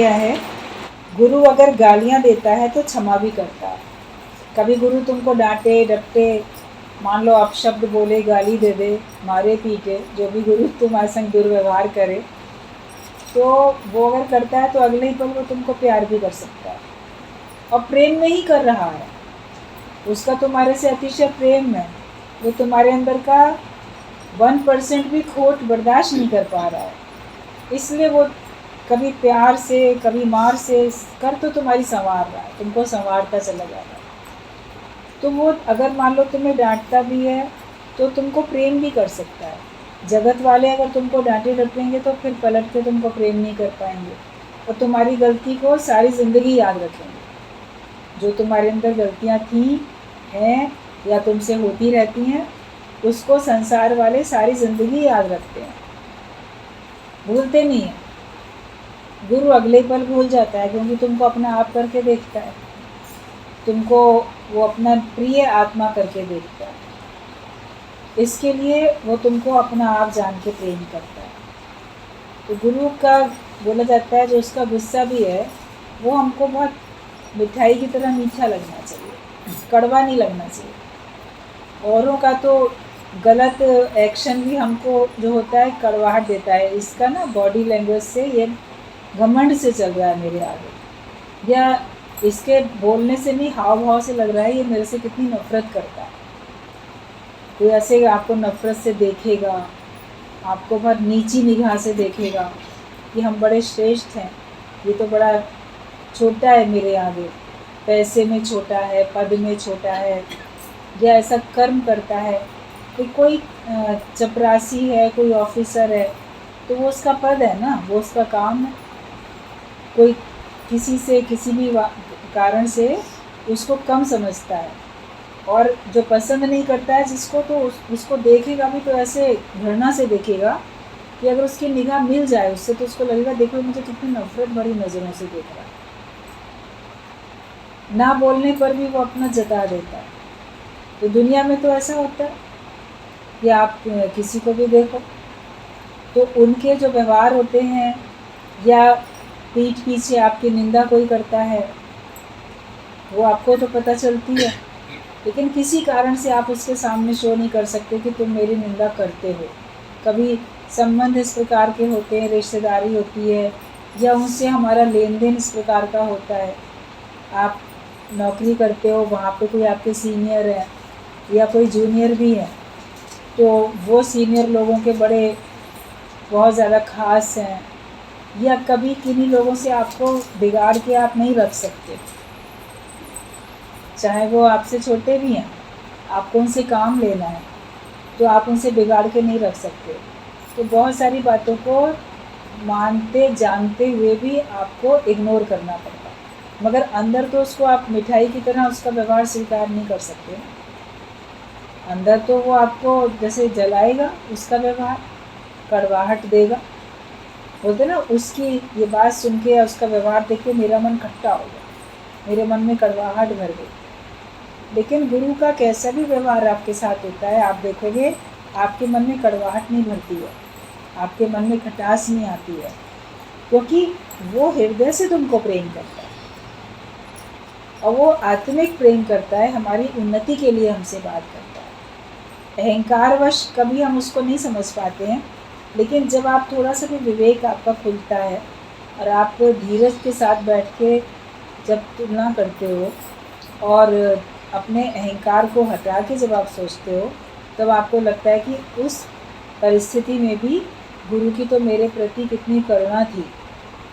गया है, गुरु अगर गालियाँ देता है तो क्षमा भी करता है। कभी गुरु तुमको डांटे डपटे, मान लो आप शब्द बोले, गाली दे दे, मारे पीटे, जो भी गुरु तुम्हारे संग दुर्व्यवहार करे, तो वो अगर करता है तो अगले ही पल वो तुमको प्यार भी कर सकता है, और प्रेम में ही कर रहा है। उसका तुम्हारे से अतिशय प्रेम है, वो तुम्हारे अंदर का 1% भी खोट बर्दाश्त नहीं कर पा रहा है, इसलिए वो कभी प्यार से कभी मार से कर तो तुम्हारी संवार रहा है, तुमको संवारता चला जा रहा है। तो वो अगर मान लो तुम्हें डांटता भी है तो तुमको प्रेम भी कर सकता है। जगत वाले अगर तुमको डांटे डपेंगे तो फिर पलट के तुमको प्रेम नहीं कर पाएंगे, और तुम्हारी गलती को सारी ज़िंदगी याद रखेंगे। जो तुम्हारे अंदर गलतियाँ थी हैं या तुमसे होती रहती हैं, उसको संसार वाले सारी ज़िंदगी याद रखते हैं, भूलते नहीं हैं। गुरु अगले पल भूल जाता है, क्योंकि तुमको अपना आप करके देखता है, तुमको वो अपना प्रिय आत्मा करके देखता है, इसके लिए वो तुमको अपना आप जान के प्रेम करता है। तो गुरु का बोला जाता है जो उसका गुस्सा भी है वो हमको बहुत मिठाई की तरह मीठा लगना चाहिए, कड़वा नहीं लगना चाहिए। औरों का तो गलत एक्शन भी हमको जो होता है कड़वाहट देता है। इसका ना बॉडी लैंग्वेज से ये घमंड से चल रहा है मेरे आगे, या इसके बोलने से नहीं हाव भाव से लग रहा है ये मेरे से कितनी नफ़रत करता है। कोई ऐसे आपको नफ़रत से देखेगा, आपको बहुत नीची निगाह से देखेगा कि हम बड़े श्रेष्ठ हैं, ये तो बड़ा छोटा है मेरे आगे, पैसे में छोटा है, पद में छोटा है, या ऐसा कर्म करता है कि कोई चपरासी है, कोई ऑफिसर है, तो वो उसका पद है ना, वो उसका काम है। कोई किसी से किसी भी कारण से उसको कम समझता है, और जो पसंद नहीं करता है जिसको, तो उसको देखेगा भी तो ऐसे घृणा से देखेगा कि अगर उसकी निगाह मिल जाए उससे तो उसको लगेगा देखो मुझे कितनी नफ़रत भरी नज़रों से देख रहा है। ना बोलने पर भी वो अपना जता देता है। तो दुनिया में तो ऐसा होता है कि आप किसी को भी देखो तो उनके जो व्यवहार होते हैं, या पीठ पीछे आपकी निंदा कोई करता है, वो आपको तो पता चलती है, लेकिन किसी कारण से आप उसके सामने शो नहीं कर सकते कि तुम मेरी निंदा करते हो। कभी संबंध इस प्रकार के होते हैं, रिश्तेदारी होती है, या उनसे हमारा लेन देन इस प्रकार का होता है। आप नौकरी करते हो, वहाँ पे कोई आपके सीनियर है या कोई जूनियर भी है, तो वो सीनियर लोगों के बड़े बहुत ज़्यादा ख़ास हैं, या कभी किन्हीं लोगों से आपको बिगाड़ के आप नहीं रख सकते, चाहे वो आपसे छोटे भी हैं, आपको उनसे काम लेना है तो आप उनसे बिगाड़ के नहीं रख सकते। तो बहुत सारी बातों को मानते जानते हुए भी आपको इग्नोर करना पड़ता है, मगर अंदर तो उसको आप मिठाई की तरह उसका व्यवहार स्वीकार नहीं कर सकते। अंदर तो वो आपको जैसे जलाएगा, उसका व्यवहार कड़वाहट देगा। बोलते ना, उसकी ये बात सुन के या उसका व्यवहार देख के मेरा मन खट्टा हो गया, मेरे मन में कड़वाहट भर गई। लेकिन गुरु का कैसा भी व्यवहार आपके साथ होता है, आप देखोगे आपके मन में कड़वाहट नहीं भरती है, आपके मन में खटास नहीं आती है, क्योंकि वो हृदय से तुमको प्रेम करता है, और वो आत्मिक प्रेम करता है, हमारी उन्नति के लिए हमसे बात करता है। अहंकारवश कभी हम उसको नहीं समझ पाते हैं, लेकिन जब आप थोड़ा सा भी विवेक आपका खुलता है और आप धीरज के साथ बैठ के जब तुलना करते हो और अपने अहंकार को हटा के जब आप सोचते हो, तब आपको लगता है कि उस परिस्थिति में भी गुरु की तो मेरे प्रति कितनी करुणा थी,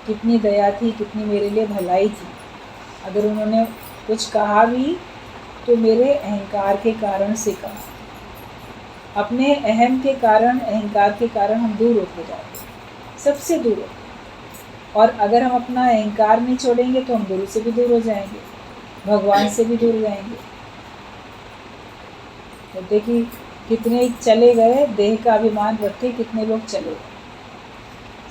कितनी दया थी, कितनी मेरे लिए भलाई थी। अगर उन्होंने कुछ कहा भी तो मेरे अहंकार के कारण से कहा। अपने अहम के कारण, अहंकार के कारण हम दूर होते जाते हैं, सबसे दूर होते हैं। और अगर हम अपना अहंकार नहीं छोड़ेंगे तो हम गुरु से भी दूर हो जाएंगे, भगवान से भी दूर जाएंगे। तो देखिए कितने चले गए, देह का अभिमान रख के कितने लोग चले गए,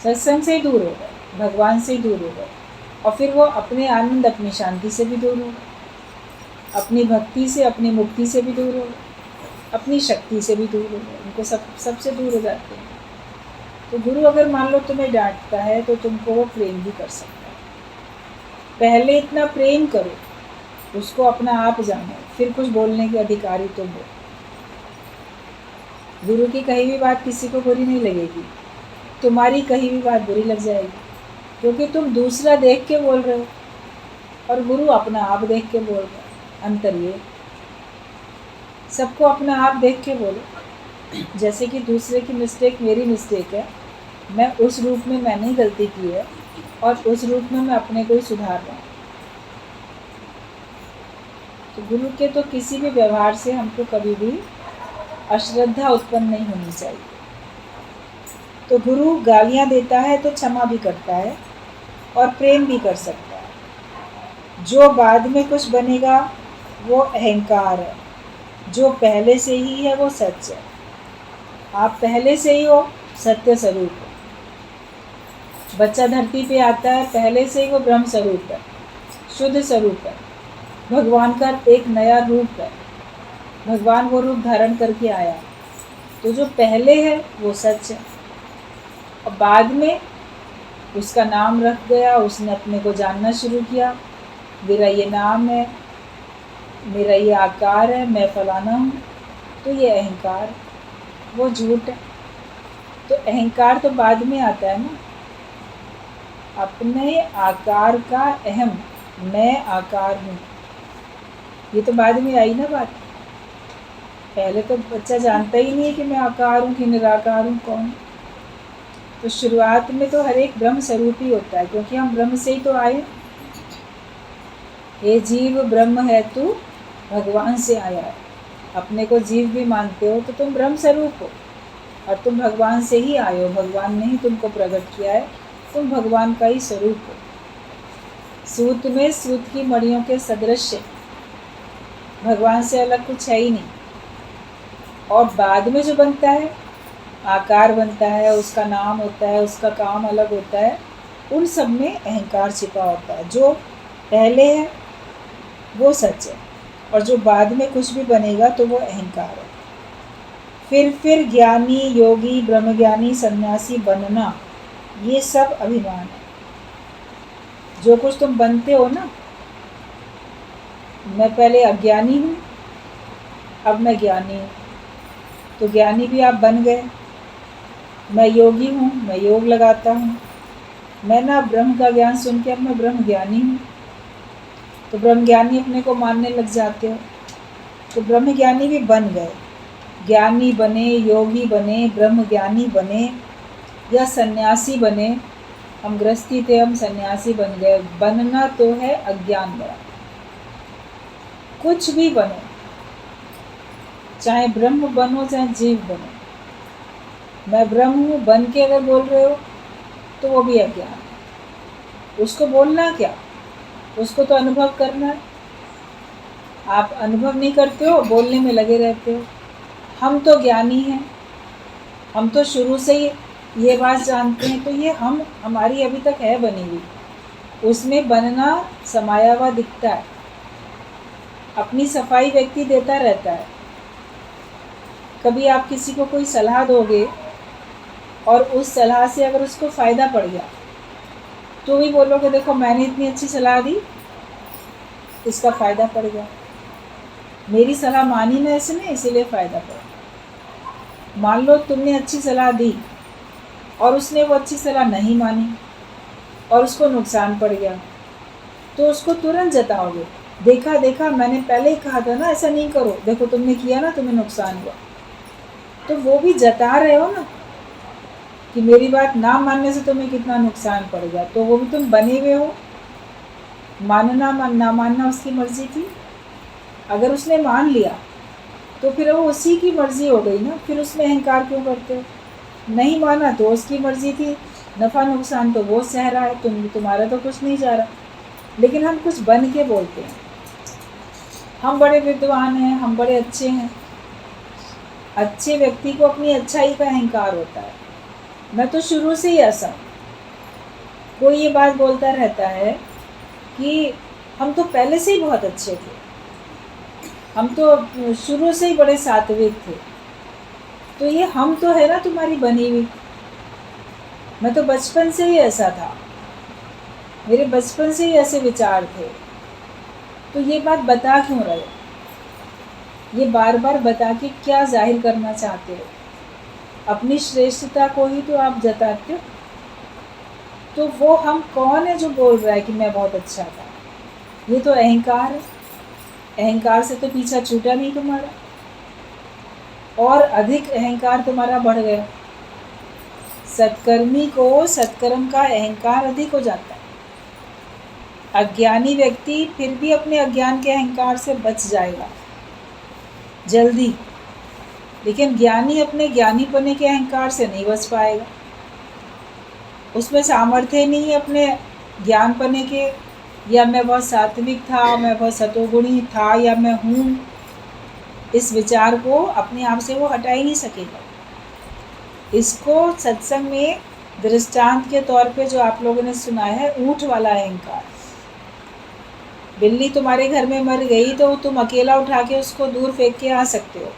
सत्संग से ही दूर हो गए, भगवान से ही दूर हो गए, और फिर वो अपने आनंद, अपनी शांति से भी दूर हो गए, अपनी भक्ति से, अपनी मुक्ति से भी दूर हो गए, अपनी शक्ति से भी दूर हो गए, उनको सबसे दूर हो जाते हैं। तो गुरु अगर मान लो तुम्हें डांटता है तो तुमको वो प्रेम भी कर सकता है, पहले इतना प्रेम करो, उसको अपना आप जानो, फिर कुछ बोलने के अधिकारी तुम हो। गुरु की कही भी बात किसी को बुरी नहीं लगेगी, तुम्हारी कही भी बात बुरी लग जाएगी, क्योंकि तुम दूसरा देख के बोल रहे हो और गुरु अपना आप देख के बोल रहे हो। अंतर ये, सबको अपना आप देख के बोलो। जैसे कि दूसरे की मिस्टेक मेरी मिस्टेक है, मैं उस रूप में मैंने गलती की है और उस रूप में मैं अपने को ही सुधार रहा हूँ। तो गुरु के तो किसी भी व्यवहार से हमको कभी भी अश्रद्धा उत्पन्न नहीं होनी चाहिए। तो गुरु गालियाँ देता है तो क्षमा भी करता है और प्रेम भी कर सकता है। जो बाद में कुछ बनेगा वो अहंकार है, जो पहले से ही है वो सच है। आप पहले से ही हो सत्य स्वरूप है। बच्चा धरती पे आता है, पहले से ही वो ब्रह्म स्वरूप है, शुद्ध स्वरूप है, भगवान का एक नया रूप है, भगवान वो रूप धारण करके आया। तो जो पहले है वो सच है, और बाद में उसका नाम रख गया, उसने अपने को जानना शुरू किया, मेरा ये नाम है, मेरा ये आकार है, मैं फलाना हूँ, तो ये अहंकार, वो झूठ है। तो अहंकार तो बाद में आता है ना, अपने आकार का अहम, मैं आकार हूँ, ये तो बाद में आई ना बात। पहले तो बच्चा जानता ही नहीं है कि मैं आकार हूँ कि निराकार हूँ, कौन। तो शुरुआत में तो हर एक ब्रह्म स्वरूप ही होता है, क्योंकि हम ब्रह्म से ही तो आए। ये जीव ब्रह्म है, तू भगवान से आया है। अपने को जीव भी मानते हो तो तुम ब्रह्म स्वरूप हो, और तुम भगवान से ही आए हो, भगवान ने ही तुमको प्रकट किया है, तुम भगवान का ही स्वरूप हो। सूत में सूत की मणियों के सदृश, भगवान से अलग कुछ है ही नहीं। और बाद में जो बनता है, आकार बनता है, उसका नाम होता है, उसका काम अलग होता है, उन सब में अहंकार छिपा होता है। जो पहले है वो सच है, और जो बाद में कुछ भी बनेगा तो वो अहंकार है। फिर ज्ञानी, योगी, ब्रह्मज्ञानी, सन्यासी बनना, ये सब अभिमान है। जो कुछ तुम बनते हो ना, मैं पहले अज्ञानी हूँ, अब मैं ज्ञानी हूँ, तो ज्ञानी भी आप बन गए। मैं योगी हूँ, मैं योग लगाता हूँ, मैं ना ब्रह्म का ज्ञान सुन के अब मैं ब्रह्म ज्ञानी हूँ, तो ब्रह्म ज्ञानी अपने को मानने लग जाते हो, तो ब्रह्म ज्ञानी भी बन गए। ज्ञानी बने, योगी बने, ब्रह्म ज्ञानी बने या सन्यासी बने, हम गृहस्थी थे, हम सन्यासी बन गए। बनना तो है अज्ञान बड़ा। कुछ भी बनो, चाहे ब्रह्म बनो चाहे जीव बनो, मैं ब्रह्म हूँ बन के अगर बोल रहे हो तो वो भी अज्ञान है। उसको बोलना क्या, उसको तो अनुभव करना है। आप अनुभव नहीं करते हो, बोलने में लगे रहते हो। हम तो ज्ञानी हैं, हम तो शुरू से ही ये बात जानते हैं, तो ये हम हमारी अभी तक है बनी हुई, उसमें बनना समाया हुआ दिखता है। अपनी सफाई व्यक्ति देता रहता है। कभी आप किसी को कोई सलाह दोगे और उस सलाह से अगर उसको फ़ायदा पड़ गया तो भी बोलोगे देखो मैंने इतनी अच्छी सलाह दी, इसका फ़ायदा पड़ गया, मेरी सलाह मानी ना इसने, इसीलिए फ़ायदा पड़ा। मान लो तुमने अच्छी सलाह दी और उसने वो अच्छी सलाह नहीं मानी और उसको नुकसान पड़ गया, तो उसको तुरंत जताओगे, देखा देखा मैंने पहले ही कहा था ना ऐसा नहीं करो, देखो तुमने किया ना, तुम्हें नुकसान हुआ। तो वो भी जता रहे हो ना कि मेरी बात ना मानने से तुम्हें कितना नुकसान पड़ गया, तो वो भी तुम बने हुए हो। मानना ना मानना उसकी मर्जी थी। अगर उसने मान लिया तो फिर वो उसी की मर्जी हो गई ना, फिर उसमें अहंकार क्यों करते हो। नहीं माना तो उसकी मर्जी थी, नफ़ा नुकसान तो वो सह रहा है, तुम्हारा तो कुछ नहीं जा रहा। लेकिन हम कुछ बन के बोलते हैं, हम बड़े विद्वान हैं, हम बड़े अच्छे हैं। अच्छे व्यक्ति को अपनी अच्छाई का अहंकार होता है, मैं तो शुरू से ही ऐसा हूँ। कोई ये बात बोलता रहता है कि हम तो पहले से ही बहुत अच्छे थे, हम तो शुरू से ही बड़े सात्विक थे। तो ये हम तो है ना तुम्हारी बनी हुई, मैं तो बचपन से ही ऐसा था, मेरे बचपन से ही ऐसे विचार थे। तो ये बात बता क्यों रहे हो? ये बार बार बता के क्या जाहिर करना चाहते हो? अपनी श्रेष्ठता को ही तो आप जताते हो। तो वो हम कौन है जो बोल रहा है कि मैं बहुत अच्छा था? ये तो अहंकार है। अहंकार से तो पीछा छूटा नहीं तुम्हारा, और अधिक अहंकार तुम्हारा बढ़ गया। सत्कर्मी को सत्कर्म का अहंकार अधिक हो जाता है। अज्ञानी व्यक्ति फिर भी अपने अज्ञान के अहंकार से बच जाएगा जल्दी, लेकिन ज्ञानी अपने ज्ञानीपने के अहंकार से नहीं बच पाएगा। उसमें सामर्थ्य नहीं है अपने ज्ञानपने के, या मैं बहुत सात्विक था, मैं बहुत सतोगुणी था, या मैं हूँ, इस विचार को अपने आप से वो हटा ही नहीं सकेगा। इसको सत्संग में दृष्टांत के तौर पे जो आप लोगों ने सुना है, ऊँट वाला अहंकार। बिल्ली तुम्हारे घर में मर गई तो तुम अकेला उठा के उसको दूर फेंक के आ सकते हो।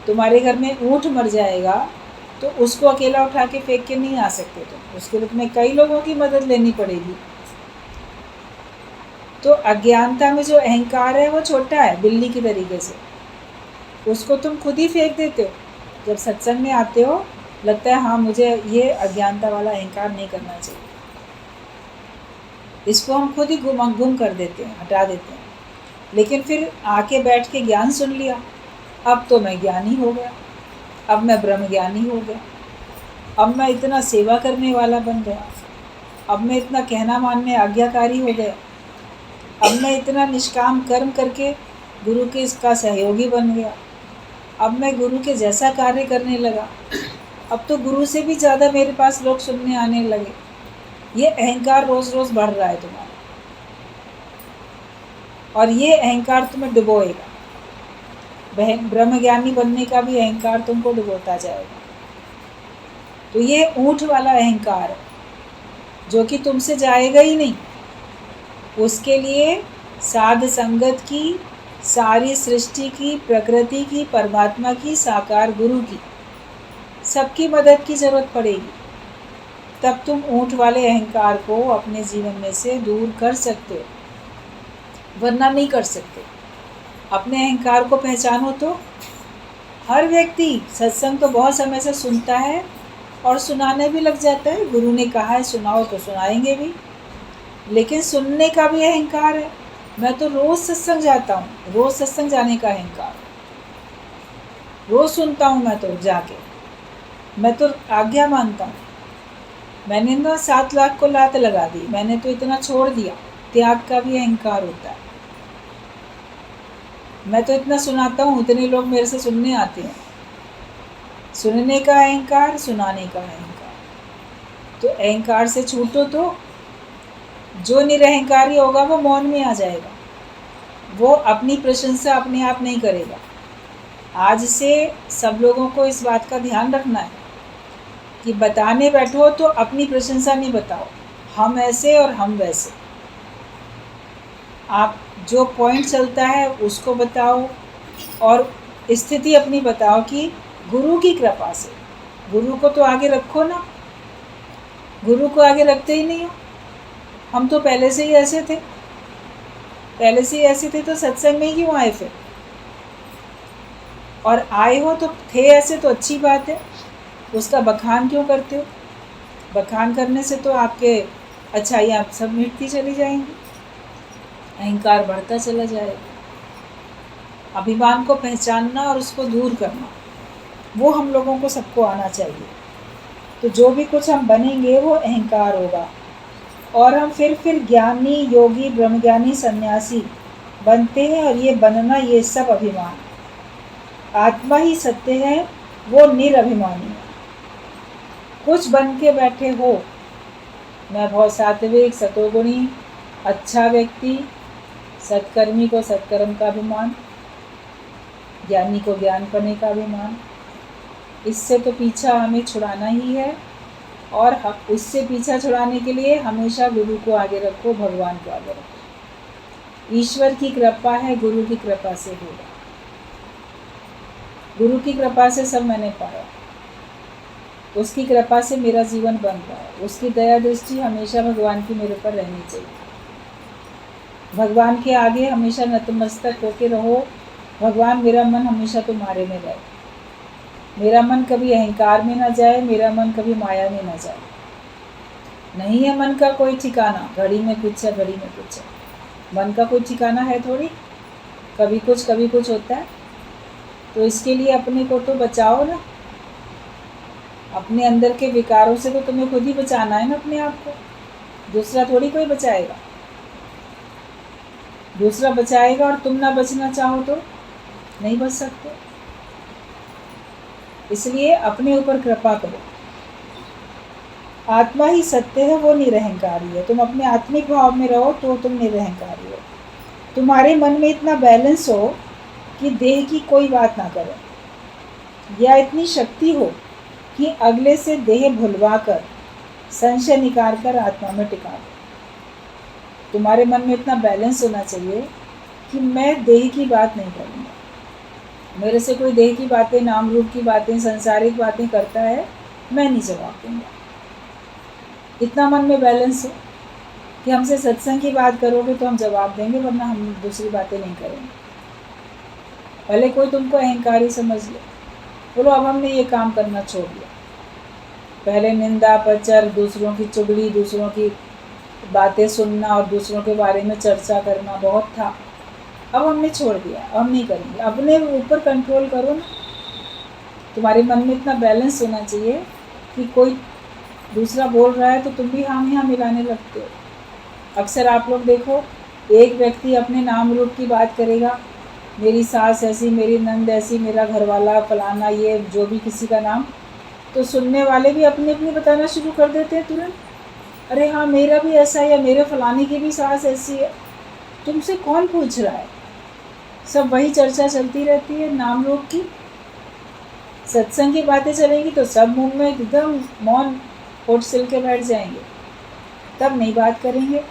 तुम्हारे घर में ऊँट मर जाएगा तो उसको अकेला उठा के फेंक के नहीं आ सकते तुम, उसके लिए तुम्हें कई लोगों की मदद लेनी पड़ेगी। तो अज्ञानता में जो अहंकार है वो छोटा है, बिल्ली की तरीके से, उसको तुम खुद ही फेंक देते हो। जब सत्संग में आते हो लगता है हाँ मुझे ये अज्ञानता वाला अहंकार नहीं करना चाहिए, इसको हम खुद ही गुम कर देते हैं, हटा देते हैं। लेकिन फिर आके बैठ के ज्ञान सुन लिया, अब तो मैं ज्ञानी हो गया, अब मैं ब्रह्म ज्ञानी हो गया, अब मैं इतना सेवा करने वाला बन गया, अब मैं इतना कहना मानने आज्ञाकारी हो गया, अब मैं इतना निष्काम कर्म करके गुरु के इसका सहयोगी बन गया, अब मैं गुरु के जैसा कार्य करने लगा, अब तो गुरु से भी ज़्यादा मेरे पास लोग सुनने आने लगे। ये अहंकार रोज़ रोज़ बढ़ रहा है तुम्हारा, और ये अहंकार तुम्हें डुबोएगा। ब्रह्मज्ञानी बनने का भी अहंकार तुमको डुबोता जाएगा। तो ये ऊँट वाला अहंकार है जो कि तुमसे जाएगा ही नहीं। उसके लिए साध संगत की, सारी सृष्टि की, प्रकृति की, परमात्मा की, साकार गुरु की, सबकी मदद की ज़रूरत पड़ेगी। तब तुम ऊँट वाले अहंकार को अपने जीवन में से दूर कर सकते हो, वरना नहीं कर सकते। अपने अहंकार को पहचानो। तो हर व्यक्ति सत्संग तो बहुत समय से सुनता है और सुनाने भी लग जाता है। गुरु ने कहा है सुनाओ तो सुनाएंगे भी, लेकिन सुनने का भी अहंकार है। मैं तो रोज़ सत्संग जाता हूँ, रोज़ सत्संग जाने का अहंकार, रोज़ सुनता हूँ मैं तो जाके, मैं तो आज्ञा मानता हूँ। मैंने ना 7 लाख को लात लगा दी, मैंने तो इतना छोड़ दिया। त्याग का भी अहंकार होता है। मैं तो इतना सुनाता हूँ, इतने लोग मेरे से सुनने आते हैं। सुनने का अहंकार, सुनाने का अहंकार। तो अहंकार से छूटो तो जो निरअहकारी होगा वो मौन में आ जाएगा, वो अपनी प्रशंसा अपने आप नहीं करेगा। आज से सब लोगों को इस बात का ध्यान रखना है कि बताने बैठो तो अपनी प्रशंसा नहीं बताओ, हम ऐसे और हम वैसे। आप जो पॉइंट चलता है उसको बताओ, और स्थिति अपनी बताओ कि गुरु की कृपा से। गुरु को तो आगे रखो ना, गुरु को आगे रखते ही नहीं हो। हम तो पहले से ही ऐसे थे, पहले से ही ऐसे थे तो सत्संग में ही क्यों आए फिर? और आए हो तो थे ऐसे तो अच्छी बात है, उसका बखान क्यों करते हो? बखान करने से तो आपके अच्छाइयाँ सब मिटती चली जाएंगी, अहंकार बढ़ता चला जाएगा। अभिमान को पहचानना और उसको दूर करना, वो हम लोगों को सबको आना चाहिए। तो जो भी कुछ हम बनेंगे वो अहंकार होगा, और हम फिर ज्ञानी, योगी, ब्रह्मज्ञानी, सन्यासी बनते हैं। और ये बनना, ये सब अभिमान, आत्मा ही सत्य है, वो निरअभिमानी है। कुछ बन के बैठे हो, मैं बहुत सात्विक, सतोगुणी, अच्छा व्यक्ति, सत्कर्मी को सत्कर्म का अभिमान, ज्ञानी को ज्ञानपने का अभिमान, इससे तो पीछा हमें छुड़ाना ही है। और उससे पीछा छुड़ाने के लिए हमेशा गुरु को आगे रखो, भगवान को आगे रखो। ईश्वर की कृपा है, गुरु की कृपा से होगा। गुरु की कृपा से सब मैंने पाया। उसकी कृपा से मेरा जीवन बन रहा है, उसकी दया दृष्टि हमेशा भगवान की मेरे ऊपर रहनी चाहिए। भगवान के आगे हमेशा नतमस्तक होके रहो, भगवान मेरा मन हमेशा तुम्हारे में रहे, मेरा मन कभी अहंकार में ना जाए, मेरा मन कभी माया में ना जाए। नहीं है मन का कोई ठिकाना, घड़ी में कुछ है, घड़ी में कुछ है। मन का कोई ठिकाना है थोड़ी, कभी कुछ होता है। तो इसके लिए अपने को तो बचाओ ना, अपने अंदर के विकारों से तो तुम्हें खुद ही बचाना है ना अपने आप को, दूसरा थोड़ी कोई बचाएगा। दूसरा बचाएगा और तुम ना बचना चाहो तो नहीं बच सकते। इसलिए अपने ऊपर कृपा करो। आत्मा ही सत्य है, वो निरहंकारी है। तुम अपने आत्मिक भाव में रहो तो तुम निरहंकारी हो। तुम्हारे मन में इतना बैलेंस हो कि देह की कोई बात ना करे, या इतनी शक्ति हो कि अगले से देह भुलवा कर संशय निकाल कर आत्मा में टिका दो। तुम्हारे मन में इतना बैलेंस होना चाहिए कि मैं देह की बात नहीं करूँगा। मेरे से कोई देह की बातें, नाम रूप की बातें, संसारिक बातें करता है, मैं नहीं जवाब दूँगा। इतना मन में बैलेंस हो कि हमसे सत्संग की बात करोगे तो हम जवाब देंगे, वरना हम दूसरी बातें नहीं करेंगे। पहले कोई तुमको अहंकारी समझ ले, बोलो अब हमने ये काम करना छोड़ दिया। पहले निंदा प्रचार, दूसरों की चुगली, दूसरों की बातें सुनना और दूसरों के बारे में चर्चा करना बहुत था, अब हमने छोड़ दिया, अब नहीं करेंगे। अपने ऊपर कंट्रोल करो ना। तुम्हारे मन में इतना बैलेंस होना चाहिए कि कोई दूसरा बोल रहा है तो तुम भी हाँ यहाँ मिलाने लगते हो। अक्सर आप लोग देखो, एक व्यक्ति अपने नाम रूप की बात करेगा, मेरी सास ऐसी, मेरी नंद ऐसी, मेरा घरवाला फलाना, ये जो भी किसी का नाम, तो सुनने वाले भी अपने अपने बताना शुरू कर देते हैं तुरंत। अरे हाँ मेरा भी ऐसा है, या मेरे फलाने की भी सास ऐसी है। तुमसे कौन पूछ रहा है? सब वही चर्चा चलती रहती है नाम रूप की। सत्संग की बातें चलेंगी तो सब मुंह में एकदम मौन होठ सिल के बैठ जाएंगे, तब नहीं बात करेंगे।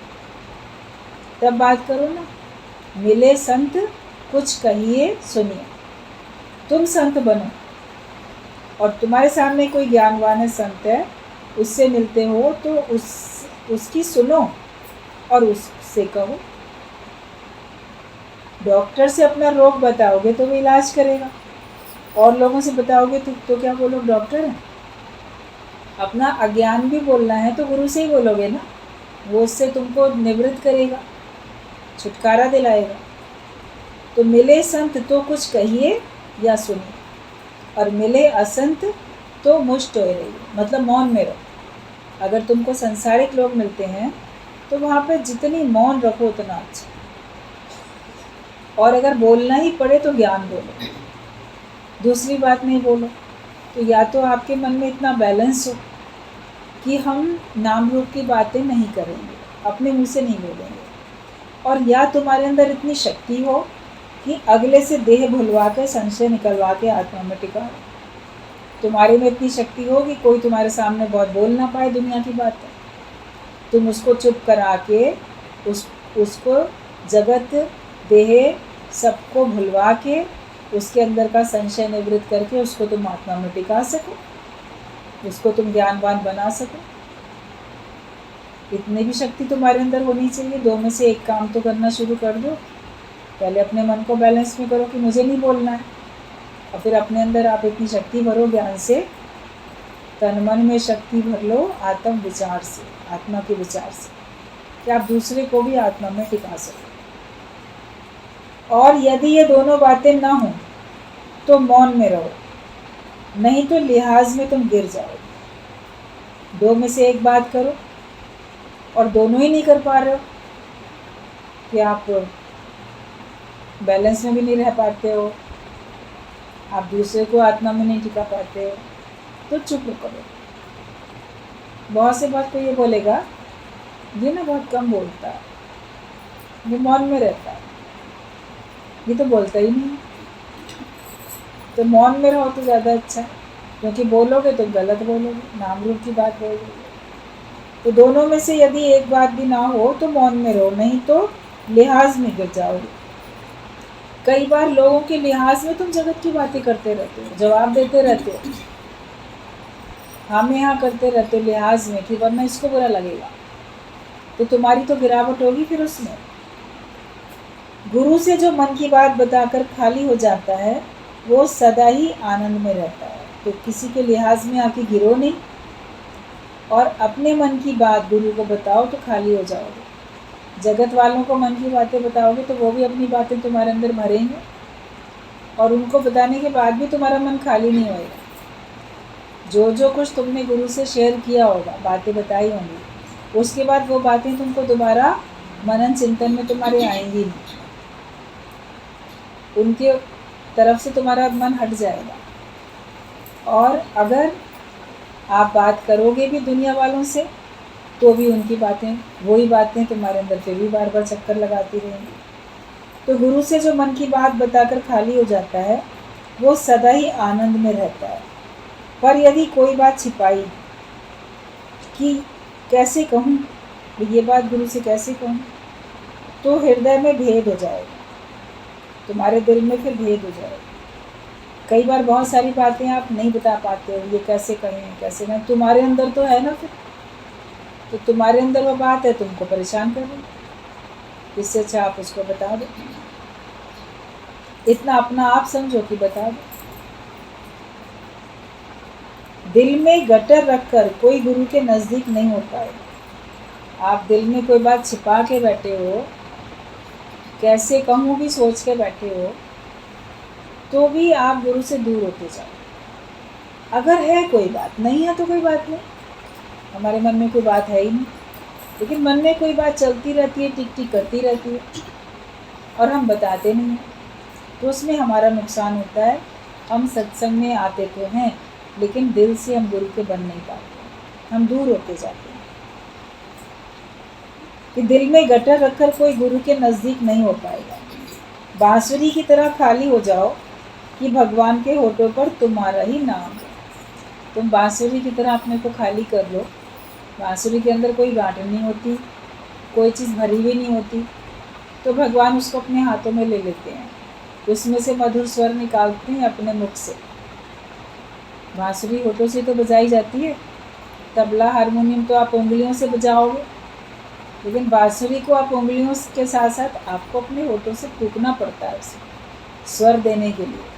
तब बात करो ना, मिले संत कुछ कहिए सुनिए। तुम संत बनो, और तुम्हारे सामने कोई ज्ञानवान है, संत है, उससे मिलते हो तो उसकी सुनो और उससे कहो। डॉक्टर से अपना रोग बताओगे तो वो इलाज करेगा, और लोगों से बताओगे तो क्या वो लोग डॉक्टर हैं? अपना अज्ञान भी बोलना है तो गुरु से ही बोलोगे ना, वो उससे तुमको निवृत्त करेगा, छुटकारा दिलाएगा। तो मिले संत तो कुछ कहिए या सुनिए, और मिले असंत तो मुष्ट हो रहिए, मतलब मौन में रहो। अगर तुमको संसारिक लोग मिलते हैं तो वहाँ पे जितनी मौन रखो उतना अच्छा। और अगर बोलना ही पड़े तो ज्ञान बोलो, दूसरी बात नहीं बोलो। तो या तो आपके मन में इतना बैलेंस हो कि हम नाम रूप की बातें नहीं करेंगे, अपने मुंह से नहीं बोलेंगे, और या तुम्हारे अंदर इतनी शक्ति हो कि अगले से देह भुलवा के संशय निकलवा के आत्मा में टिका। तुम्हारे में इतनी शक्ति हो कि कोई तुम्हारे सामने बहुत बोल ना पाए दुनिया की बातें, तुम उसको चुप करा के उसको जगत देह सबको भुलवा के उसके अंदर का संशय निवृत्त करके उसको तुम आत्मा में टिका सको, उसको तुम ज्ञानवान बना सको। इतनी भी शक्ति तुम्हारे अंदर होनी चाहिए। दो में से एक काम तो करना शुरू कर दो। पहले अपने मन को बैलेंस में करो कि मुझे नहीं बोलना है, और फिर अपने अंदर आप इतनी शक्ति भरो ज्ञान से, तन मन में शक्ति भर लो आत्म विचार से, आत्मा के विचार से, कि आप दूसरे को भी आत्मा में टिका सको। और यदि ये दोनों बातें ना हो तो मौन में रहो, नहीं तो लिहाज में तुम गिर जाओगे। दो में से एक बात करो, और दोनों ही नहीं कर पा रहे हो कि आप बैलेंस में भी नहीं रह पाते हो, आप दूसरे को आत्मा में नहीं टिका पाते हो, तो चुप करो। बहुत से बात को ये बोलेगा, ये ना बहुत कम बोलता है, ये मौन में रहता है, ये तो बोलता ही नहीं। तो मौन में रहो तो ज़्यादा अच्छा है, क्योंकि बोलोगे तो गलत बोलोगे, नाम रूप की बात बोलोगे। तो दोनों में से यदि एक बात भी ना हो तो मौन में रहो, नहीं तो लिहाज में गिर जाओगे। कई बार लोगों के लिहाज में तुम जगत की बातें करते रहते हो, जवाब देते रहते हो। हम यहाँ करते रहते लिहाज में कि वरना इसको बुरा लगेगा, तो तुम्हारी तो गिरावट होगी फिर उसमें। गुरु से जो मन की बात बताकर खाली हो जाता है वो सदा ही आनंद में रहता है। तो किसी के लिहाज में आके गिरो नहीं और अपने मन की बात गुरु को बताओ तो खाली हो जाओगे। जगत वालों को मन की बातें बताओगे तो वो भी अपनी बातें तुम्हारे अंदर भरेंगे और उनको बताने के बाद भी तुम्हारा मन खाली नहीं होएगा। जो जो कुछ तुमने गुरु से शेयर किया होगा, बातें बताई होंगी, उसके बाद वो बातें तुमको दोबारा मनन चिंतन में तुम्हारे आएंगी नहीं, उनके तरफ से तुम्हारा मन हट जाएगा। और अगर आप बात करोगे भी दुनिया वालों से तो भी उनकी बातें, वही बातें तुम्हारे अंदर फिर भी बार बार चक्कर लगाती रहेंगी। तो गुरु से जो मन की बात बताकर खाली हो जाता है वो सदा ही आनंद में रहता है। पर यदि कोई बात छिपाई कि कैसे कहूँ, ये बात गुरु से कैसे कहूँ, तो हृदय में भेद हो जाएगा, तुम्हारे दिल में फिर भेद हो जाएगा। कई बार बहुत सारी बातें आप नहीं बता पाते हो, ये कैसे कहें कैसे कहें, तुम्हारे अंदर तो है ना, फिर तो तुम्हारे अंदर वो बात है, तुमको परेशान कर रही, इससे अच्छा आप उसको बता दो, इतना अपना आप समझो कि बता दो। दिल में गटर रखकर कोई गुरु के नज़दीक नहीं हो पाएगा। आप दिल में कोई बात छिपा के बैठे हो, कैसे कहूँ भी सोच के बैठे हो, तो भी आप गुरु से दूर होते जाओ। अगर है कोई बात, नहीं है तो कोई बात नहीं, हमारे मन में कोई बात है ही नहीं, लेकिन मन में कोई बात चलती रहती है, टिक टिक करती रहती है और हम बताते नहीं हैं, तो उसमें हमारा नुकसान होता है। हम सत्संग में आते तो हैं लेकिन दिल से हम गुरु के बन नहीं पाते, हम दूर होते जाते हैं। कि दिल में गटर रखकर कोई गुरु के नज़दीक नहीं हो पाएगा। बांसुरी की तरह खाली हो जाओ कि भगवान के होठों पर तुम्हारा ही नाम है। तुम बांसुरी की तरह अपने को खाली कर लो। बांसुरी के अंदर कोई गांठ नहीं होती, कोई चीज़ भरी हुई नहीं होती, तो भगवान उसको अपने हाथों में ले लेते हैं, उसमें से मधुर स्वर निकालते हैं अपने मुख से। बांसुरी होठों से तो बजाई जाती है, तबला हारमोनियम तो आप उंगलियों से बजाओगे, लेकिन बांसुरी को आप उंगलियों के साथ साथ आपको अपने होठों से फूंकना पड़ता है उसे स्वर देने के लिए।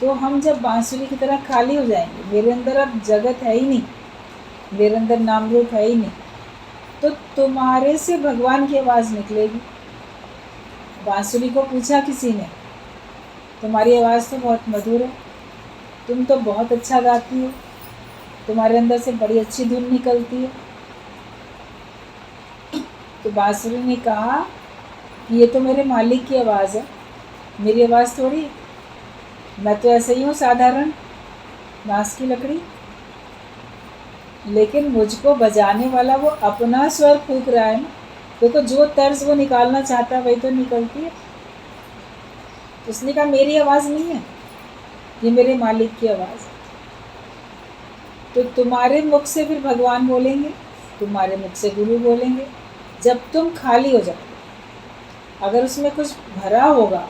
तो हम जब बांसुरी की तरह खाली हो जाएंगे, मेरे अंदर अब जगत है ही नहीं, मेरे अंदर नाम रूप है ही नहीं, तो तुम्हारे से भगवान की आवाज़ निकलेगी। बांसुरी को पूछा किसी ने, तुम्हारी आवाज़ तो बहुत मधुर है, तुम तो बहुत अच्छा गाती हो, तुम्हारे अंदर से बड़ी अच्छी धुन निकलती है। तो बांसुरी ने कहा कि ये तो मेरे मालिक की आवाज़ है, मेरी आवाज़ थोड़ी, मैं तो ऐसे ही हूँ साधारण बांस की लकड़ी, लेकिन मुझको बजाने वाला वो अपना स्वर फूंक रहा है ना, देखो जो तर्ज वो निकालना चाहता है वही तो निकलती है। तो उसने कहा मेरी आवाज़ नहीं है, ये मेरे मालिक की आवाज़ है। तो तुम्हारे मुख से फिर भगवान बोलेंगे, तुम्हारे मुख से गुरु बोलेंगे, जब तुम खाली हो जाओ। अगर उसमें कुछ भरा होगा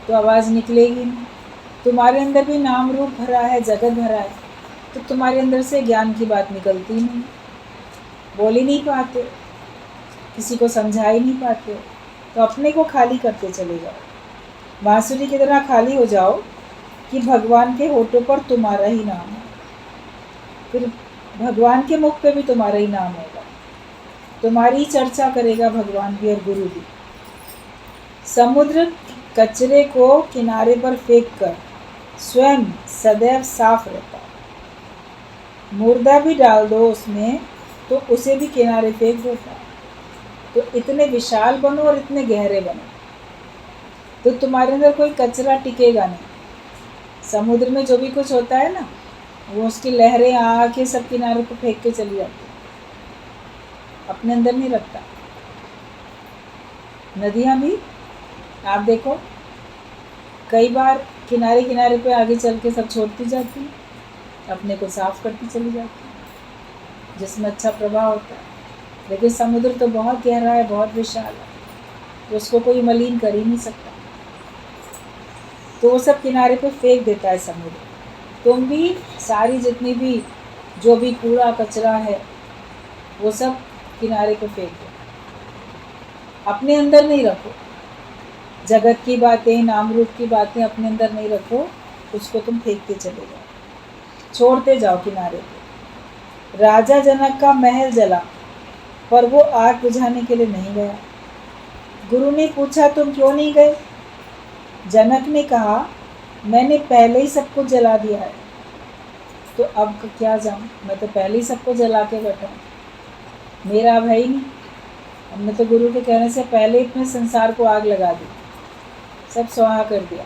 तो आवाज़ निकलेगी नहीं। तुम्हारे अंदर भी नाम रूप भरा है, जगत भरा है, तो तुम्हारे अंदर से ज्ञान की बात निकलती नहीं, बोल ही नहीं पाते, किसी को समझा ही नहीं पाते, तो अपने को खाली करते चले जाओ। बांसुरी की तरह खाली हो जाओ कि भगवान के होठों पर तुम्हारा ही नाम है, फिर भगवान के मुख पे भी तुम्हारा ही नाम होगा, तुम्हारी चर्चा करेगा भगवान भी और गुरु भी। समुद्र कचरे को किनारे पर फेंक कर स्वयं सदैव साफ रहता है। मुर्दा भी डाल दो उसमें तो उसे भी किनारे फेंक देता है। तो इतने विशाल बनो और इतने गहरे बनो, तो तुम्हारे अंदर कोई कचरा टिकेगा नहीं। समुद्र में जो भी कुछ होता है ना, वो उसकी लहरें आके सब किनारे पर फेंक के चली जाती है, अपने अंदर नहीं रखता। नदियाँ भी आप देखो, कई बार किनारे किनारे पे आगे चल के सब छोड़ती जाती है, अपने को साफ करती चली जाती है, जिसमें अच्छा प्रवाह होता है। लेकिन समुद्र तो बहुत गहरा है, बहुत विशाल है, तो उसको कोई मलिन कर ही नहीं सकता, तो वो सब किनारे पे फेंक देता है समुद्र। तुम भी सारी जितनी भी जो भी कूड़ा कचरा है वो सब किनारे पे फेंक दो, अपने अंदर नहीं रखो। जगत की बातें, नाम रूप की बातें अपने अंदर नहीं रखो, उसको तुम फेंकते चले जाओ, छोड़ते जाओ किनारे पे। राजा जनक का महल जला, पर वो आग बुझाने के लिए नहीं गया। गुरु ने पूछा तुम क्यों नहीं गए? जनक ने कहा मैंने पहले ही सबको जला दिया है, तो अब क्या जाऊँ, मैं तो पहले ही सबको जला के बैठा हूँ, मेरा अब है ही नहीं। हमने तो गुरु के कहने से पहले इतने संसार को आग लगा दी, सब स्वाहा कर दिया।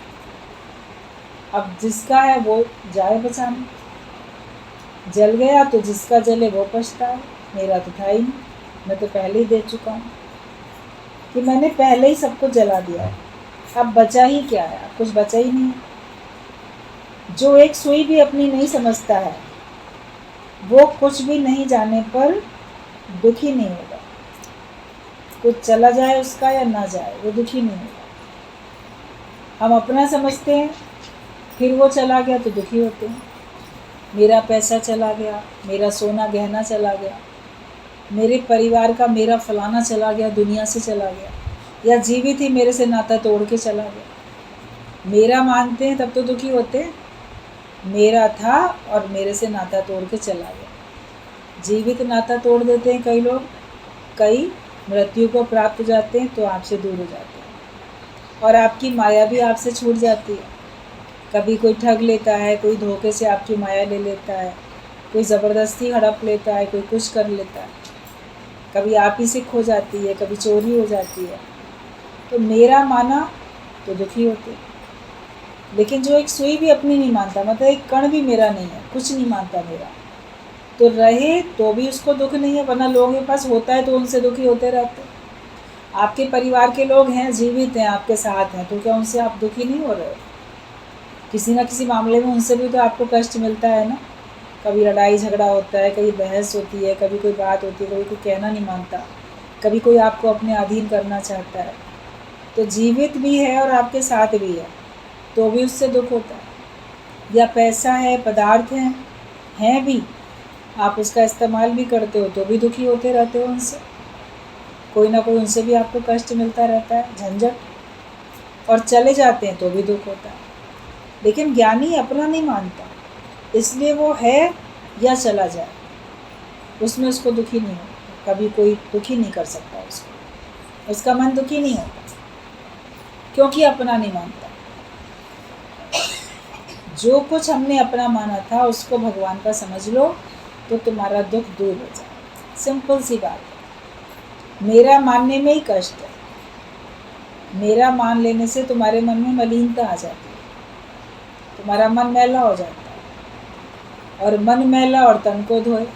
अब जिसका है वो जाए बचाने, जल गया तो जिसका जले वो पछताए, मेरा तो था ही नहीं, मैं तो पहले ही दे चुका हूँ कि मैंने पहले ही सबको जला दिया है, अब बचा ही क्या है, अब कुछ बचा ही नहीं। जो एक सुई भी अपनी नहीं समझता है वो कुछ भी नहीं जाने पर दुखी नहीं होगा, कुछ चला जाए उसका या ना जाए वो दुखी नहीं होगा। हम अपना समझते हैं, फिर वो चला गया तो दुखी होते हैं। मेरा पैसा चला गया, मेरा सोना गहना चला गया, मेरे परिवार का मेरा फलाना चला गया, दुनिया से चला गया, या जीवित ही मेरे से नाता तोड़ के चला गया। मेरा मानते हैं तब तो दुखी होते हैं, मेरा था और मेरे से नाता तोड़ के चला गया। जीवित नाता तोड़ देते हैं कई लोग, कई मृत्यु को प्राप्त हो जाते हैं तो आपसे दूर हो जाते हैं, और आपकी माया भी आपसे छूट जाती है। कभी कोई ठग लेता है, कोई धोखे से आपकी माया ले लेता है, कोई ज़बरदस्ती हड़प लेता है, कोई कुछ कर लेता है, कभी आप ही से खो जाती है, कभी चोरी हो जाती है। तो मेरा माना तो दुखी होते, लेकिन जो एक सुई भी अपनी नहीं मानता, मतलब एक कण भी मेरा नहीं है, कुछ नहीं मानता मेरा, तो रहे तो भी उसको दुख नहीं है। वरना लोगों के पास होता है तो उनसे दुखी होते रहते। आपके परिवार के लोग हैं, जीवित हैं, आपके साथ हैं, तो क्या उनसे आप दुखी नहीं हो रहे हो? किसी ना किसी मामले में उनसे भी तो आपको कष्ट मिलता है ना। कभी लड़ाई झगड़ा होता है, कभी बहस होती है, कभी कोई बात होती है, कभी कोई कहना नहीं मानता, कभी कोई आपको अपने अधीन करना चाहता है। तो जीवित भी है और आपके साथ भी है तो भी उससे दुख होता है। या पैसा है, पदार्थ हैं भी, आप उसका इस्तेमाल भी करते हो तो भी दुखी होते रहते हो उनसे, कोई ना कोई उनसे भी आपको कष्ट मिलता रहता है, झंझट, और चले जाते हैं तो भी दुख होता है। लेकिन ज्ञानी अपना नहीं मानता, इसलिए वो है या चला जाए उसमें उसको दुखी नहीं होता, कभी कोई दुखी नहीं कर सकता उसको, उसका मन दुखी नहीं होता, क्योंकि अपना नहीं मानता। जो कुछ हमने अपना माना था उसको भगवान का समझ लो तो तुम्हारा दुख दूर हो जाए। सिंपल सी बात है। मेरा मानने में ही कष्ट है, मेरा मान लेने से तुम्हारे मन में मलिनता आ जाती है, तुम्हारा मन मैला हो जाता है, और मन मैला और तन को धोए।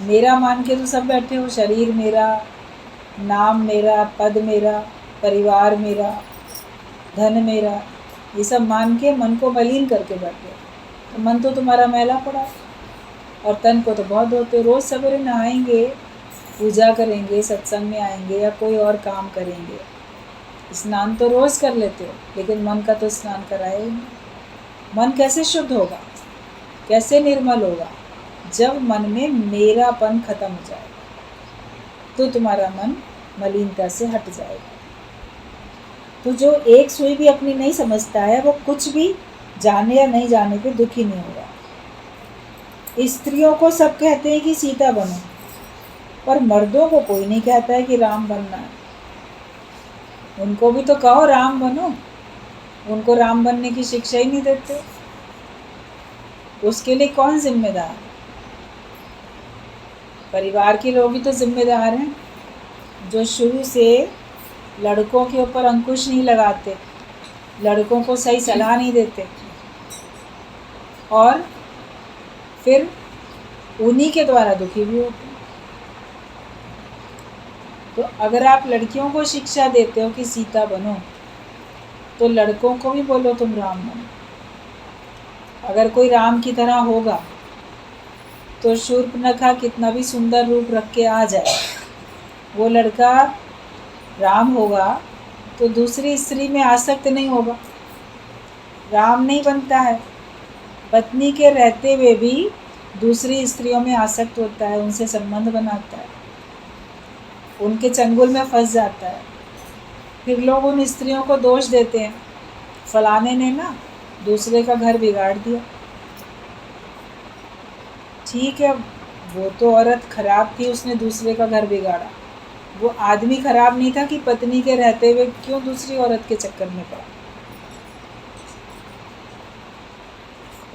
मेरा मान के तो सब बैठे हो, शरीर मेरा, नाम मेरा, पद मेरा, परिवार मेरा, धन मेरा, ये सब मान के मन को मलिन करके बैठे हो, तो मन तो तुम्हारा मैला पड़ा है, और तन को तो बहुत धोते। रोज़ सवेरे नहाएंगे, पूजा करेंगे, सत्संग में आएंगे या कोई और काम करेंगे, स्नान तो रोज़ कर लेते हो, लेकिन मन का तो स्नान कराए ही नहीं। मन कैसे शुद्ध होगा, कैसे निर्मल होगा? जब मन में मेरापन खत्म हो जाएगा तो तुम्हारा मन मलिनता से हट जाएगा। तो जो एक सुई भी अपनी नहीं समझता है वो कुछ भी जाने या नहीं जाने पे दुखी नहीं होगा। स्त्रियों को सब कहते हैं कि सीता बनो, पर मर्दों को कोई नहीं कहता है कि राम बनना है। उनको भी तो कहो राम बनो, उनको राम बनने की शिक्षा ही नहीं देते। उसके लिए कौन जिम्मेदार? परिवार के लोग ही तो जिम्मेदार हैं, जो शुरू से लड़कों के ऊपर अंकुश नहीं लगाते, लड़कों को सही सलाह नहीं देते, और फिर उन्हीं के द्वारा दुखी भी होते हैं। तो अगर आप लड़कियों को शिक्षा देते हो कि सीता बनो, तो लड़कों को भी बोलो तुम राम बनो। अगर कोई राम की तरह होगा तो शूर्पणखा कितना भी सुंदर रूप रख के आ जाए, वो लड़का राम होगा तो दूसरी स्त्री में आसक्त नहीं होगा, राम नहीं बनता है। पत्नी के रहते हुए भी दूसरी स्त्रियों में आसक्त होता है, उनसे संबंध बनाता है, उनके चंगुल में फंस जाता है। फिर लोग उन स्त्रियों को दोष देते हैं, फलाने ने ना दूसरे का घर बिगाड़ दिया। ठीक है, वो तो औरत खराब थी, उसने दूसरे का घर बिगाड़ा। वो आदमी खराब नहीं था कि पत्नी के रहते हुए क्यों दूसरी औरत के चक्कर में पड़ा।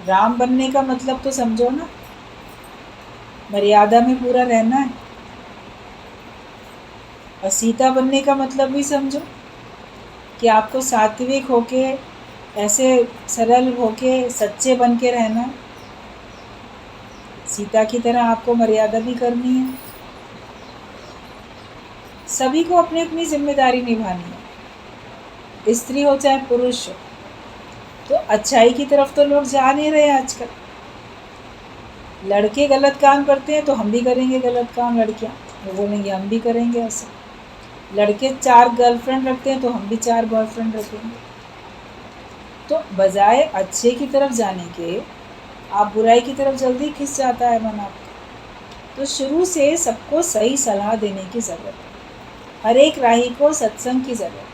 राम बनने का मतलब तो समझो ना, मर्यादा में पूरा रहना है। और सीता बनने का मतलब भी समझो कि आपको सात्विक होके, ऐसे सरल होके, सच्चे बन के रहना है। सीता की तरह आपको मर्यादा भी करनी है। सभी को अपनी अपनी जिम्मेदारी निभानी है, स्त्री हो चाहे पुरुष हो। तो अच्छाई की तरफ तो लोग जा नहीं रहे आजकल। लड़के गलत काम करते हैं तो हम भी करेंगे गलत काम, लड़कियां वो बोलेंगे हम भी करेंगे ऐसा। लड़के 4 गर्लफ्रेंड रखते हैं तो हम भी 4 बॉयफ्रेंड रखेंगे। तो बजाय अच्छे की तरफ जाने के आप बुराई की तरफ जल्दी खिंच जाता है मन आपका। तो शुरू से सबको सही सलाह देने की ज़रूरत है, हर एक राही को सत्संग की ज़रूरत है।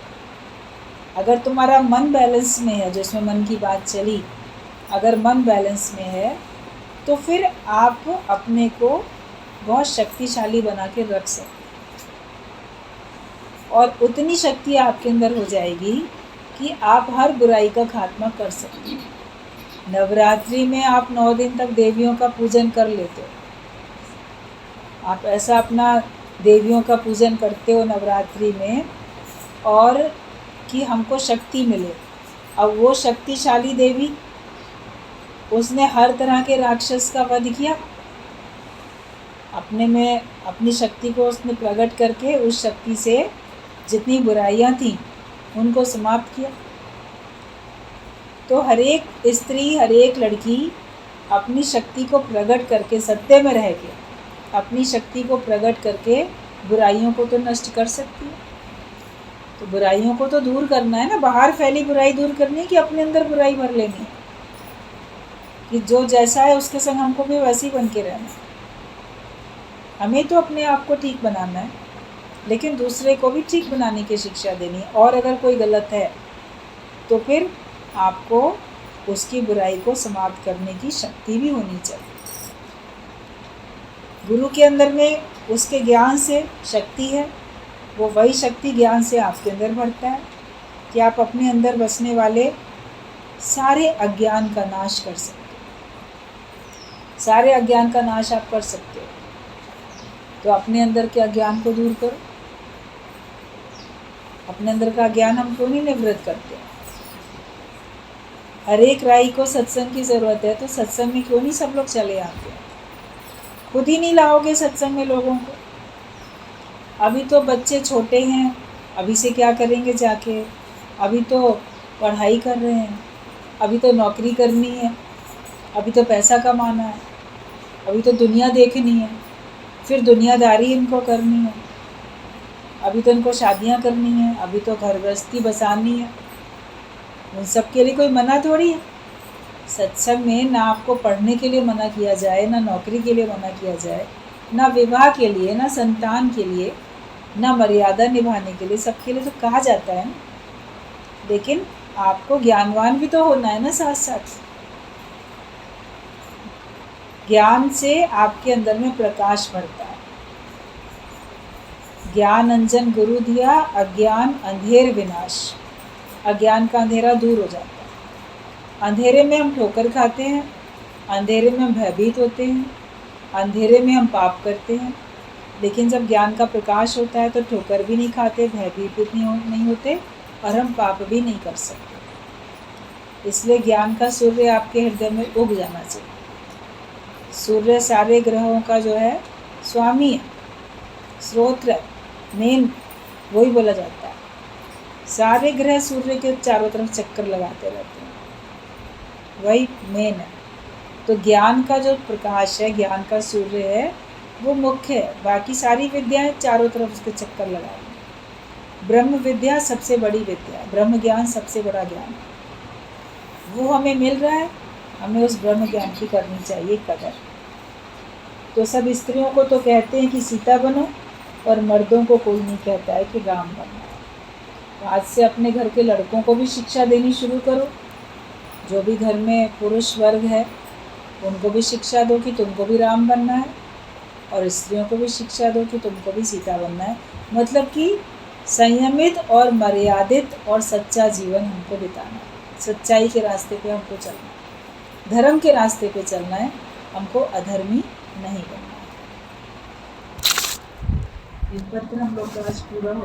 अगर तुम्हारा मन बैलेंस में है, जिसमें मन की बात चली, अगर मन बैलेंस में है तो फिर आप अपने को बहुत शक्तिशाली बना के रख सकते, और उतनी शक्ति आपके अंदर हो जाएगी कि आप हर बुराई का खात्मा कर सकते हैं। नवरात्रि में आप 9 दिन तक देवियों का पूजन कर लेते हो, आप ऐसा अपना देवियों का पूजन करते हो नवरात्रि में, और कि हमको शक्ति मिले। अब वो शक्तिशाली देवी, उसने हर तरह के राक्षस का वध किया, अपने में अपनी शक्ति को उसने प्रकट करके उस शक्ति से जितनी बुराइयां थीं उनको समाप्त किया। तो हर एक स्त्री, हर एक लड़की अपनी शक्ति को प्रकट करके, सत्य में रह के अपनी शक्ति को प्रकट करके बुराइयों को तो नष्ट कर सकती है। तो बुराइयों को तो दूर करना है ना, बाहर फैली बुराई दूर करनी है कि अपने अंदर बुराई भर लेनी है कि जो जैसा है उसके संग हमको भी वैसे ही बन के रहना है। हमें तो अपने आप को ठीक बनाना है, लेकिन दूसरे को भी ठीक बनाने की शिक्षा देनी है। और अगर कोई गलत है तो फिर आपको उसकी बुराई को समाप्त करने की शक्ति भी होनी चाहिए। गुरु के अंदर में उसके ज्ञान से शक्ति है, वो वही शक्ति ज्ञान से आपके अंदर बढ़ता है कि आप अपने अंदर बसने वाले सारे अज्ञान का नाश कर सकते हो। सारे अज्ञान का नाश आप कर सकते हो। तो अपने अंदर के अज्ञान को दूर करो। अपने अंदर का ज्ञान हम क्यों नहीं निवृत्त करते? हर एक राही को सत्संग की ज़रूरत है, तो सत्संग में क्यों नहीं सब लोग चले आते हैं? खुद ही नहीं लाओगे सत्संग में लोगों को? अभी तो बच्चे छोटे हैं, अभी से क्या करेंगे जाके? अभी तो पढ़ाई कर रहे हैं, अभी तो नौकरी करनी है, अभी तो पैसा कमाना है, अभी तो दुनिया देखनी है, फिर दुनियादारी इनको करनी है, अभी तो इनको शादियां करनी है, अभी तो घर गृहस्थी बसानी है। उन सब के लिए कोई मना थोड़ी है। सत्संग में ना आपको पढ़ने के लिए मना किया जाए, ना नौकरी के लिए मना किया जाए, ना विवाह के लिए, ना संतान के लिए, ना मर्यादा निभाने के लिए। सबके लिए तो कहा जाता है ना, लेकिन आपको ज्ञानवान भी तो होना है ना साथ साथ। ज्ञान से आपके अंदर में प्रकाश बढ़ता है। ज्ञान अंजन गुरु दिया, अज्ञान अंधेर विनाश। अज्ञान का अंधेरा दूर हो जाता है। अंधेरे में हम ठोकर खाते हैं, अंधेरे में हम भयभीत होते हैं, अंधेरे में हम पाप करते हैं। लेकिन जब ज्ञान का प्रकाश होता है तो ठोकर भी नहीं खाते, भयभीत नहीं होते, और हम पाप भी नहीं कर सकते। इसलिए ज्ञान का सूर्य आपके हृदय में उग जाना चाहिए। सूर्य सारे ग्रहों का जो है स्वामी है, स्रोत्र मेन वही बोला जाता है। सारे ग्रह सूर्य के चारों तरफ चक्कर लगाते रहते हैं, वही मेन है। तो ज्ञान का जो प्रकाश है, ज्ञान का सूर्य है, वो मुख्य है। बाकी सारी विद्याएं चारों तरफ उसके चक्कर लगाएंगी। ब्रह्म विद्या सबसे बड़ी विद्या है, ब्रह्म ज्ञान सबसे बड़ा ज्ञान है। वो हमें मिल रहा है, हमें उस ब्रह्म ज्ञान की करनी चाहिए कदर। तो सब स्त्रियों को तो कहते हैं कि सीता बनो, और मर्दों को कोई नहीं कहता है कि राम बनना है। तो आज से अपने घर के लड़कों को भी शिक्षा देनी शुरू करो। जो भी घर में पुरुष वर्ग है उनको भी शिक्षा दो कि तुमको भी राम बनना है, और स्त्रियों को भी शिक्षा दो कि तुमको भी सीता बनना है। मतलब कि संयमित और मर्यादित और सच्चा जीवन हमको बिताना है। सच्चाई के रास्ते पे हमको चलना है, धर्म के रास्ते पे चलना है, हमको अधर्मी नहीं बनना है। ये पत्र हम लोग का आज पूरा हो